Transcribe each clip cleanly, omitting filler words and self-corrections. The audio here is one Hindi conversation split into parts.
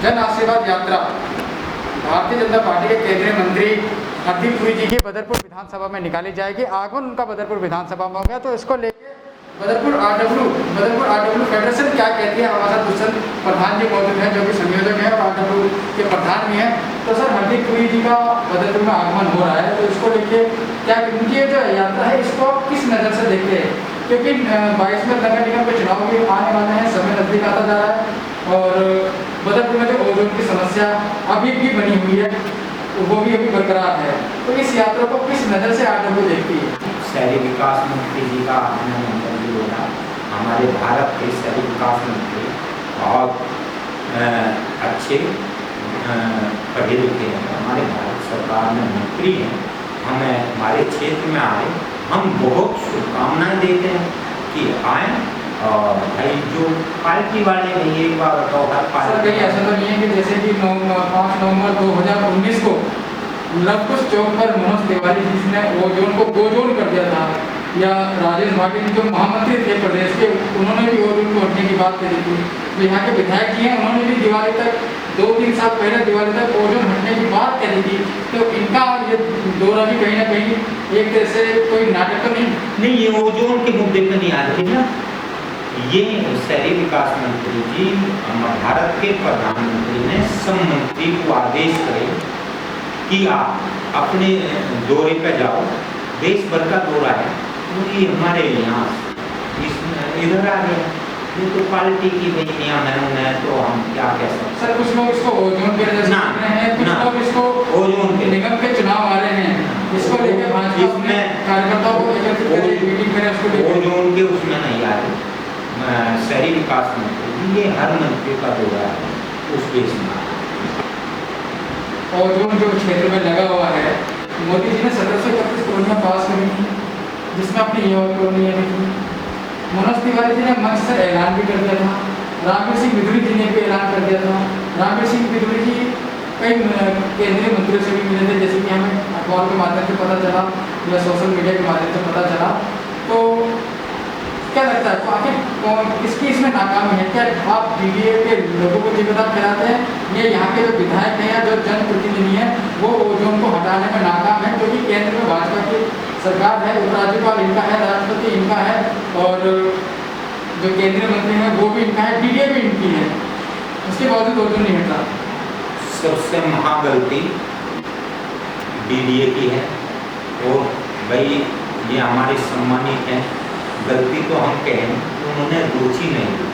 जन आशीर्वाद यात्रा भारतीय जनता पार्टी के केंद्रीय मंत्री हरदीप पुरी जी की बदरपुर विधानसभा में निकाली जाएगी। आगमन उनका बदरपुर विधानसभा में हो गया, तो इसको लेकर बदरपुर आरडब्ल्यू फेडरेशन क्या कहती है। हमारे साथ दुष्यंत प्रधान जी मौजूद हैं, जो कि संयोजक हैं और आरडब्ल्यू के प्रधान भी हैं। तो सर, हरदीप पुरी जी का बदरपुर में आगमन हो रहा है, तो इसको लेके क्या उनकी जो यात्रा है इसको किस नज़र से देखते हैं? क्योंकि 22 में नगर निगम के चुनाव भी आने वाले हैं, समय नजदीक आता जा रहा है और बदरपुर में जो ओजोन की समस्या अभी भी बनी हुई है वो भी अभी बरकरार है, तो इस यात्रा को किस नज़र से आरडब्ल्यू देखती है? शहरी विकास मंत्री जी का इंटरव्यू होना, हमारे भारत के शहरी विकास मंत्री बहुत अच्छे पढ़े लिखे हैं, हमारे भारत सरकार में मंत्री हैं, हमें हमारे क्षेत्र में आए, हम बहुत शुभकामनाएं देते हैं कि आए। और भाई जो पार्टी वाले हैं ये बात बताओ, हर पार्टी कहीं ऐसा तो नहीं है कि जैसे कि 5 नवंबर 2019 को लवकुश चौक पर मनोज तिवारी जिसने ओजोन को गोजोन कर दिया था, या राजेश भाटिया जो महामंत्री थे प्रदेश के, उन्होंने भी ओजोन को हटने की बात करी थी। तो यहाँ के विधायक जी हैं, उन्होंने भी दिवाली तक 2-3 साल पहले दिवाली तक ओजोन हटने की बात करी थी। तो इनका ये दौरा भी कहीं ना कहीं एक तरह से कोई नाटक तो नहीं, ये ओजोन के मुद्दे पर नहीं आ रही ना। ये शहरी विकास मंत्री जी, भारत के प्रधानमंत्री ने सब मंत्री को आदेश करे कि आप अपने दौरे पे जाओ, देश भर का दौरा है, तो ये हमारे यहाँ इधर आ गया। ये तो पार्टी की नियम है, उन्हें तो हम क्या कह सकते हैं। सर, कुछ लोग इसको ओजोन के वजह से देख रहे हैं, कुछ लोग इसको ओजोन के निगम के चुनाव आ रहे हैं, इसको लेकर भाजपा अपने कार्यकर्ताओं को एकत्रित करे, मीटिंग करे, उसको लेकर ओजोन के उसमें नहीं आ रहे। शहरी विकास मंत्री ये हर मंत्री का दौरा है, उस देश में ओजोन जो क्षेत्र में लगा हुआ है, मोदी जी ने 1731 कॉलोनियाँ पास करी थी, जिसमें अपनी युवा कॉलोनियाँ भी थी। मनोज तिवारी जी ने मंच से ऐलान भी कर दिया था, रामवीर सिंह बिधूरी जी ने भी ऐलान कर दिया था। रामवीर सिंह बिधूरी जी कई केंद्रीय मंत्रियों से भी मिले थे, जैसे कि हमें अखबार के माध्यम से पता चला या सोशल मीडिया के माध्यम से पता चला। तो क्या लगता है, तो आखिर इसकी इसमें नाकामी है? क्या आप बीडीए के लोगों को जिम्मेदार ठहराते हैं, ये यहाँ के जो विधायक हैं या जो जनप्रतिनिधि हैं वो ओजोन को हटाने में नाकाम है? क्योंकि केंद्र में भाजपा की सरकार है, उपराज्यपाल इनका है, राष्ट्रपति इनका है और जो केंद्रीय मंत्री हैं वो भी इनका है, डीडीए भी इनकी है, उसके बावजूद ओजोन नहीं हटा। सबसे महागलती डीडीए की है। और भाई ये हमारे सम्मानित हैं, गलती तो हम कहें उन्होंने रुचि नहीं ली।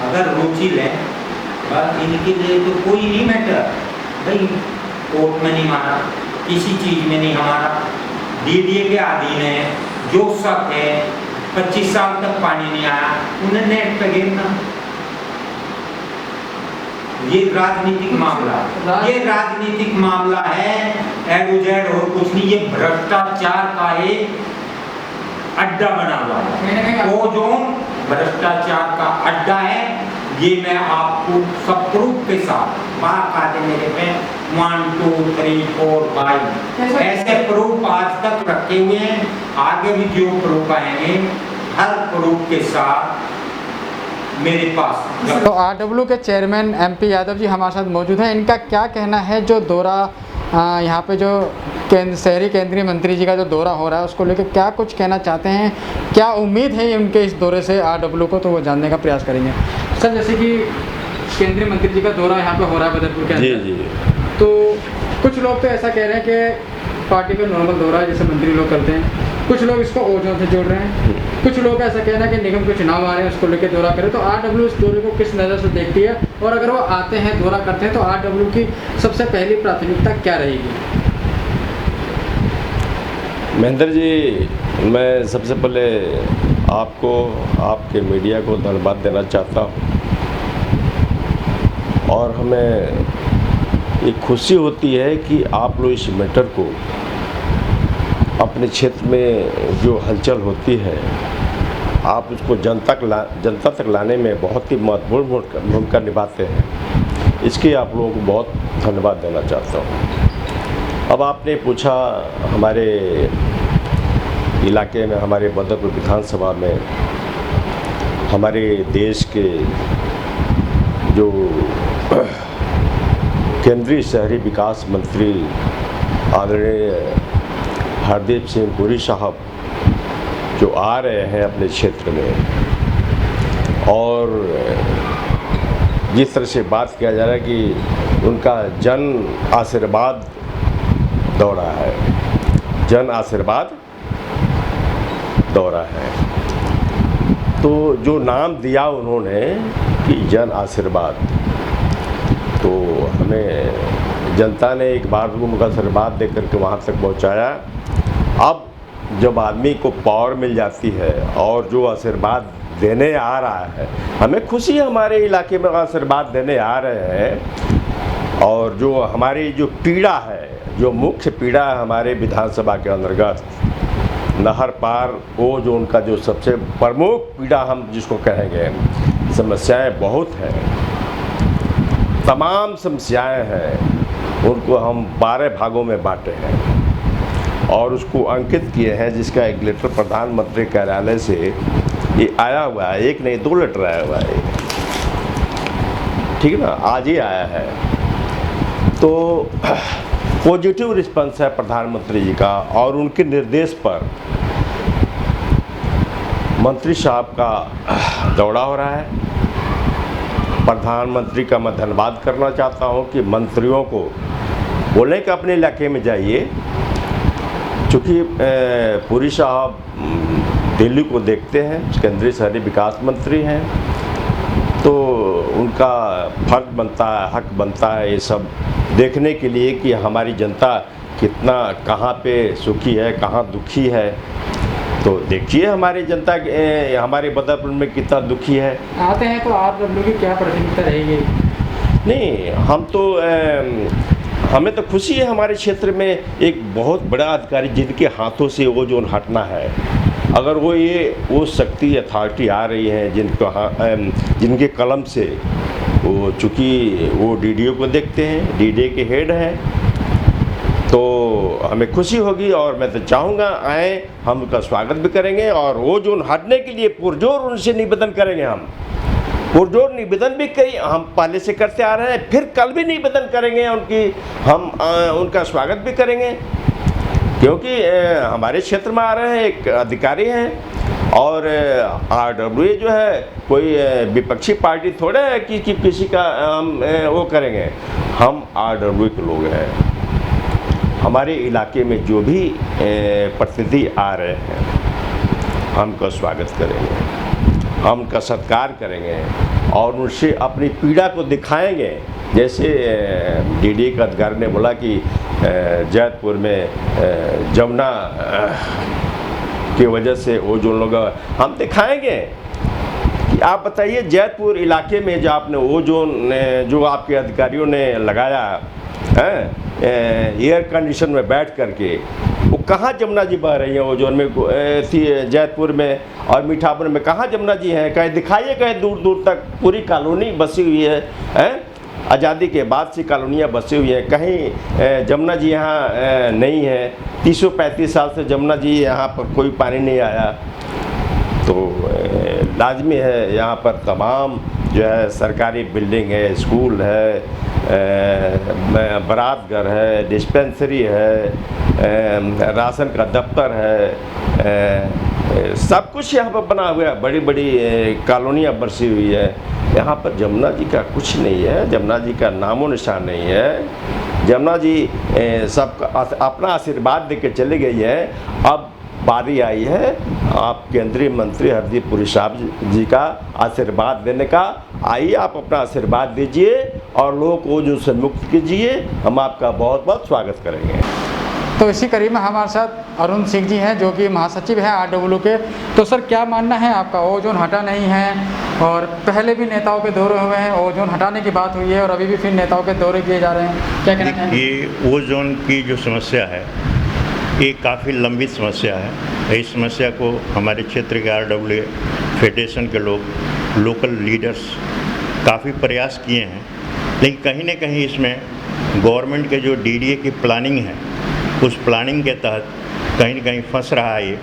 अगर रुचि लें बस इनके लिए तो कोई नहीं मैटर, भाई कोर्ट में नहीं मारा, किसी चीज़ में नहीं हमारा, डीडीए के अधीन है, जो शक है 25 साल तक पानी नहीं आया, उन्हें नेट पे गिरना। ये राजनीतिक मामला है, एडोजेड और कुछ नहीं, ये भ्रष्टाचार का एक अड्डा बना हुआ है। ओजोन भ्रष्टाचार का अड्डा है, ये मैं आपको सब प्रूफ के साथ बात आते मेरे पे 1 2 3 4 5 ऐसे प्रूफ आज तक रखे हुए हैं, आगे भी जो प्रूफ आएंगे हर प्रूफ के साथ मेरे पास। तो आरडब्ल्यू के चेयरमैन एमपी यादव जी हमारे साथ मौजूद हैं, इनका क्या कहना है जो दौरा यहाँ पे जो शहरी केंद्रीय मंत्री जी का जो दौरा हो रहा है उसको लेकर क्या कुछ कहना चाहते हैं, क्या उम्मीद है उनके इस दौरे से आरडब्ल्यू को, तो वो जानने का प्रयास करेंगे। सर, जैसे कि केंद्रीय मंत्री जी का दौरा यहाँ पे हो रहा है बदरपुर के अंदर, जी, तो कुछ लोग तो ऐसा कह रहे हैं कि पार्टी का नॉर्मल दौरा है जैसे मंत्री लोग करते हैं, कुछ लोग इसको ओजोन से जोड़ रहे हैं, कुछ लोग ऐसा कहना है कि निगम के चुनाव आ रहे हैं उसको लेकर दौरा करें। तो आरडब्ल्यू इस दौरे को किस नज़र से देखती है, और अगर वो आते हैं दौरा करते हैं तो आरडब्ल्यू की सबसे पहली प्राथमिकता क्या रहेगी? महेंद्र जी, मैं सबसे पहले आपको, आपके मीडिया को धन्यवाद देना चाहता हूँ और हमें एक खुशी होती है कि आप लोग इस मैटर को अपने क्षेत्र में जो हलचल होती है आप उसको जनता तक लाने में बहुत ही महत्वपूर्ण भूमिका निभाते हैं। इसके आप लोगों को बहुत धन्यवाद देना चाहता हूँ। अब आपने पूछा हमारे इलाके में, हमारे बदरपुर विधानसभा में हमारे देश के जो केंद्रीय शहरी विकास मंत्री आदरणीय हरदीप सिंह पुरी साहब जो आ रहे हैं अपने क्षेत्र में, और जिस तरह से बात किया जा रहा है कि उनका जन आशीर्वाद दौरा है, जन आशीर्वाद दौरा है, तो जो नाम दिया उन्होंने कि जन आशीर्वाद, तो हमें जनता ने एक बार उनका आशीर्वाद दे करके वहाँ तक पहुँचाया। अब जब आदमी को पावर मिल जाती है और जो आशीर्वाद देने आ रहा है, हमें खुशी है हमारे इलाके में आशीर्वाद देने आ रहे हैं। और जो हमारी जो पीड़ा है, जो मुख्य पीड़ा है हमारे विधानसभा के अंतर्गत नहर पार, वो जो उनका जो सबसे प्रमुख पीड़ा हम जिसको कहेंगे, समस्याएं बहुत हैं, तमाम समस्याएं हैं, उनको हम 12 भागों में बांटे हैं और उसको अंकित किए हैं, जिसका एक लेटर प्रधानमंत्री कार्यालय से ये आया हुआ है। एक नहीं 2 लेटर आया हुआ है, ठीक है ना, आज ही आया है। तो पॉजिटिव रिस्पांस है प्रधानमंत्री जी का, और उनके निर्देश पर मंत्री साहब का दौरा हो रहा है। प्रधानमंत्री का मैं धन्यवाद करना चाहता हूं कि मंत्रियों को बोले कि अपने इलाके में जाइए, चूँकि पुरी साहब दिल्ली को देखते हैं, केंद्रीय शहरी विकास मंत्री हैं, तो उनका फर्ज बनता है, हक बनता है ये सब देखने के लिए कि हमारी जनता कितना कहाँ पे सुखी है, कहाँ दुखी है। तो देखिए हमारी जनता हमारे बदरपुर में कितना दुखी है। आते हैं तो आप लोगों की क्या प्राथमिकता रहेगी? नहीं, हम तो हमें तो खुशी है हमारे क्षेत्र में एक बहुत बड़ा अधिकारी जिनके हाथों से वो जो हटना है, अगर वो शक्ति अथॉरिटी आ रही है जिनके कलम से, वो चूँकि वो डीडीओ को देखते हैं, डीडीए के हेड हैं, तो हमें खुशी होगी। और मैं तो चाहूँगा आए, हम उनका स्वागत भी करेंगे और वो जो हटने के लिए पुरजोर उनसे निवेदन करेंगे, हम पुरजोर निवेदन भी कई हम पहले से करते आ रहे हैं, फिर कल भी निवेदन करेंगे हम उनका स्वागत भी करेंगे, क्योंकि हमारे क्षेत्र में आ रहे हैं, एक अधिकारी हैं और RWA जो है कोई विपक्षी पार्टी थोड़े है कि किसी का हम वो करेंगे। हम RWA के लोग हैं, हमारे इलाके में जो भी प्रतिनिधि आ रहे हैं हम उनका स्वागत करेंगे, हम उनका सत्कार करेंगे और उनसे अपनी पीड़ा को दिखाएंगे। जैसे डीडीए का अधिकारी ने बोला कि जैतपुर में जमुना की वजह से वो जो लोग, हम दिखाएंगे कि आप बताइए जैतपुर इलाके में जो आपने वो जो आपके अधिकारियों ने लगाया है एयर कंडीशन में बैठ करके, वो कहाँ जमुना जी बह रही हैं, वो जो में जैतपुर में और मीठापुर में कहाँ जमुना जी हैं? कहीं दिखाइए, कहीं दूर दूर तक पूरी कॉलोनी बसी हुई है, आज़ादी के बाद से कॉलोनियाँ बसी हुई हैं, कहीं जमुना जी यहाँ नहीं है। 335 साल से जमुना जी यहाँ पर कोई पानी नहीं आया। तो लाजमी है यहाँ पर तमाम जो है सरकारी बिल्डिंग है, स्कूल है, बारात घर है, डिस्पेंसरी है, राशन का दफ्तर है, सब कुछ यहाँ पर बना हुआ है, बड़ी बड़ी कॉलोनियाँ बसी हुई है। यहाँ पर जमुना जी का कुछ नहीं है, जमुना जी का नामो निशान नहीं है। जमुना जी सब अपना आशीर्वाद दे के चले गई है। अब बारी आई है आप केंद्रीय मंत्री हरदीप पुरी साहब जी का आशीर्वाद देने का। आइए आप अपना आशीर्वाद दीजिए और लोगों को जो से मुक्त कीजिए, हम आपका बहुत बहुत स्वागत करेंगे। तो इसी करीब में हमारे साथ अरुण सिंह जी हैं जो कि महासचिव हैं RWA के। तो सर क्या मानना है आपका, ओजोन हटा नहीं है और पहले भी नेताओं के दौरे हुए हैं, ओजोन हटाने की बात हुई है और अभी भी फिर नेताओं के दौरे किए जा रहे हैं, क्या कहना चाहेंगे? ये ओजोन की जो समस्या है ये काफ़ी लंबी समस्या है। इस समस्या को हमारे क्षेत्र के RWA फेडरेशन के लोग, लोकल लीडर्स काफ़ी प्रयास किए हैं, लेकिन कहीं ना कहीं इसमें गवर्नमेंट के जो DDA की प्लानिंग है उस प्लानिंग के तहत कहीं ना कहीं फंस रहा है। ये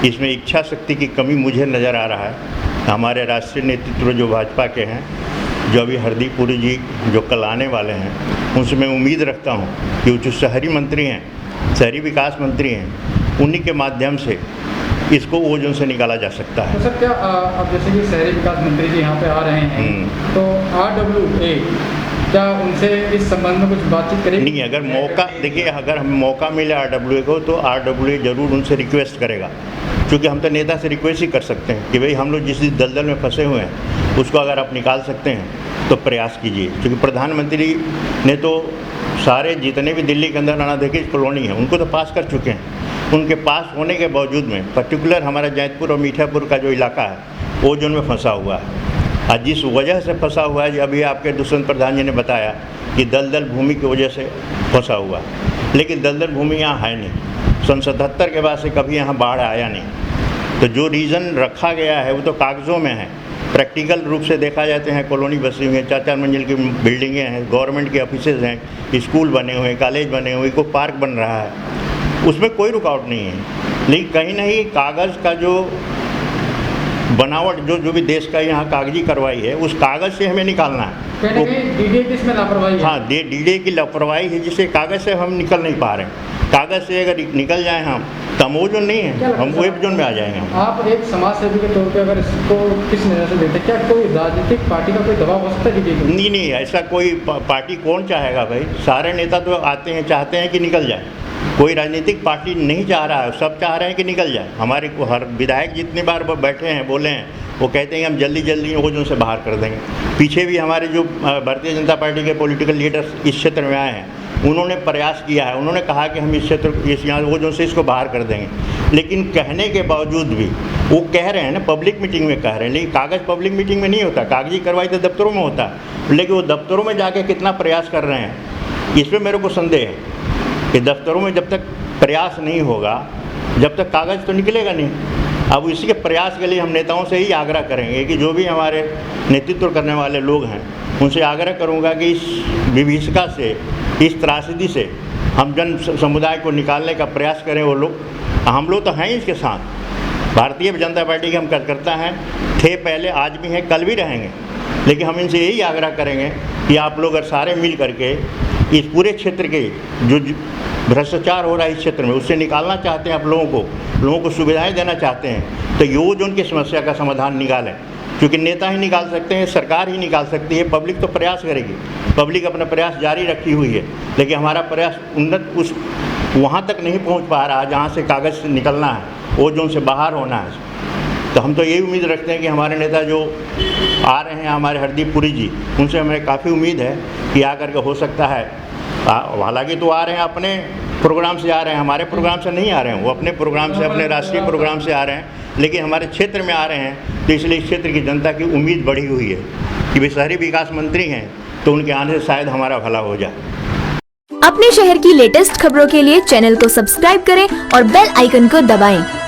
इसमें इच्छा शक्ति की कमी मुझे नज़र आ रहा है। हमारे राष्ट्रीय नेतृत्व जो भाजपा के हैं जो अभी हरदीप पुरी जी जो कल आने वाले हैं, उनसे मैं उम्मीद रखता हूँ कि जो शहरी मंत्री हैं, शहरी विकास मंत्री हैं, उन्हीं के माध्यम से इसको ओजोन से निकाला जा सकता है। तो सर क्या अब जैसे कि शहरी विकास मंत्री जी यहाँ पे आ रहे हैं, तो RWA क्या उनसे इस संबंध में कुछ बातचीत करेंगे? नहीं, अगर मौका देखिए, अगर हम मौका मिले RWA को तो RWA ज़रूर उनसे रिक्वेस्ट करेगा, क्योंकि हम तो नेता से रिक्वेस्ट ही कर सकते हैं कि भाई हम लोग जिस दलदल में फंसे हुए हैं उसको अगर आप निकाल सकते हैं तो प्रयास कीजिए। क्योंकि प्रधानमंत्री ने तो सारे जितने भी दिल्ली के अंदर अनाधिकृत कॉलोनी है उनको तो पास कर चुके हैं। उनके पास होने के बावजूद में पर्टिकुलर हमारा जैतपुर और मीठापुर का जो इलाका है ओजोन में फंसा हुआ है। आज जिस वजह से फंसा हुआ है, अभी आपके दुष्यंत प्रधान जी ने बताया कि दलदल भूमि की वजह से फंसा हुआ है, लेकिन दलदल भूमि यहाँ है नहीं। सन 77 के बाद से कभी यहाँ बाढ़ आया नहीं। तो जो रीज़न रखा गया है वो तो कागज़ों में है, प्रैक्टिकल रूप से देखा जाते हैं कॉलोनी बसी हुई है, 4-4 मंजिल की बिल्डिंगें हैं, गवर्नमेंट के ऑफिसेज हैं, स्कूल बने हुए हैं, कॉलेज बने हुए, कोई पार्क बन रहा है, उसमें कोई रुकावट नहीं है। लेकिन कहीं ना कहीं कागज़ का जो बनावट जो भी देश का यहाँ कागजी कार्रवाई है, उस कागज़ से हमें निकालना है। तो DDA की इसमें लापरवाही है। हाँ, DDA की लापरवाही है, जिससे कागज़ से हम निकल नहीं पा रहे हैं। कागज़ से अगर निकल जाए हम तो हम ओजोन नहीं है, हम वेब जोन में आ जाएंगे। आप एक समाज सेवी के तौर पे अगर इसको किस नज़र से देखते, क्या कोई राजनीतिक पार्टी का कोई दबाव हो सकता है DDA को? नहीं, ऐसा कोई पार्टी कौन चाहेगा भाई? सारे नेता तो आते हैं, चाहते हैं कि निकल जाए। कोई राजनीतिक पार्टी नहीं चाह रहा है, सब चाह रहे हैं कि निकल जाए। हमारे को हर विधायक जितनी बार वो बैठे हैं, बोले हैं, वो कहते हैं कि हम जल्दी जल्दी ओजोन से बाहर कर देंगे। पीछे भी हमारे जो भारतीय जनता पार्टी के पॉलिटिकल लीडर्स इस क्षेत्र में आए हैं, उन्होंने प्रयास किया है, उन्होंने कहा कि हम इस क्षेत्र इस यहाँ ओजोन से इसको बाहर कर देंगे। लेकिन कहने के बावजूद भी वो कह रहे हैं ना, पब्लिक मीटिंग में कह रहे हैं, लेकिन कागज़ पब्लिक मीटिंग में नहीं होता, कागजी कार्रवाई तो दफ्तरों में होता है। लेकिन वो दफ्तरों में जाके कितना प्रयास कर रहे हैं, इसमें मेरे को संदेह है कि दफ्तरों में जब तक प्रयास नहीं होगा, जब तक कागज़ तो निकलेगा नहीं। अब इसी के प्रयास के लिए हम नेताओं से ही आग्रह करेंगे कि जो भी हमारे नेतृत्व करने वाले लोग हैं, उनसे आग्रह करूंगा कि इस विभीषिका से, इस त्रासदी से हम जन समुदाय को निकालने का प्रयास करें। वो लोग, हम लोग तो हैं इसके साथ, भारतीय जनता पार्टी के हम कार्यकर्ता हैं, थे पहले, आज भी हैं, कल भी रहेंगे। लेकिन हम इनसे यही आग्रह करेंगे कि आप लोग अगर सारे मिल करके इस पूरे क्षेत्र के जो भ्रष्टाचार हो रहा है इस क्षेत्र में, उससे निकालना चाहते हैं, आप लोगों को सुविधाएं देना चाहते हैं, तो ओजोन की समस्या का समाधान निकालें। क्योंकि नेता ही निकाल सकते हैं, सरकार ही निकाल सकती है, पब्लिक तो प्रयास करेगी, पब्लिक अपना प्रयास जारी रखी हुई है, लेकिन हमारा प्रयास उन्नत उस वहाँ तक नहीं पहुँच पा रहा जहाँ से कागज़ से निकलना है, ओजोन से बाहर होना है। तो हम तो यही उम्मीद रखते हैं कि हमारे नेता जो आ रहे हैं, हमारे हरदीप पुरी जी, उनसे हमें काफ़ी उम्मीद है कि आकर के हो सकता है, हालांकि तो आ रहे हैं अपने प्रोग्राम से आ रहे हैं, हमारे प्रोग्राम से नहीं आ रहे हैं, वो अपने प्रोग्राम से, अपने राष्ट्रीय प्रोग्राम से आ रहे हैं, लेकिन हमारे क्षेत्र में आ रहे हैं। तो इसलिए इस क्षेत्र की जनता की उम्मीद बढ़ी हुई है कि वे शहरी विकास मंत्री हैं, तो उनके आने से शायद हमारा भला हो जाए। अपने शहर की लेटेस्ट खबरों के लिए चैनल को सब्सक्राइब करें और बेल आइकन को दबाएं।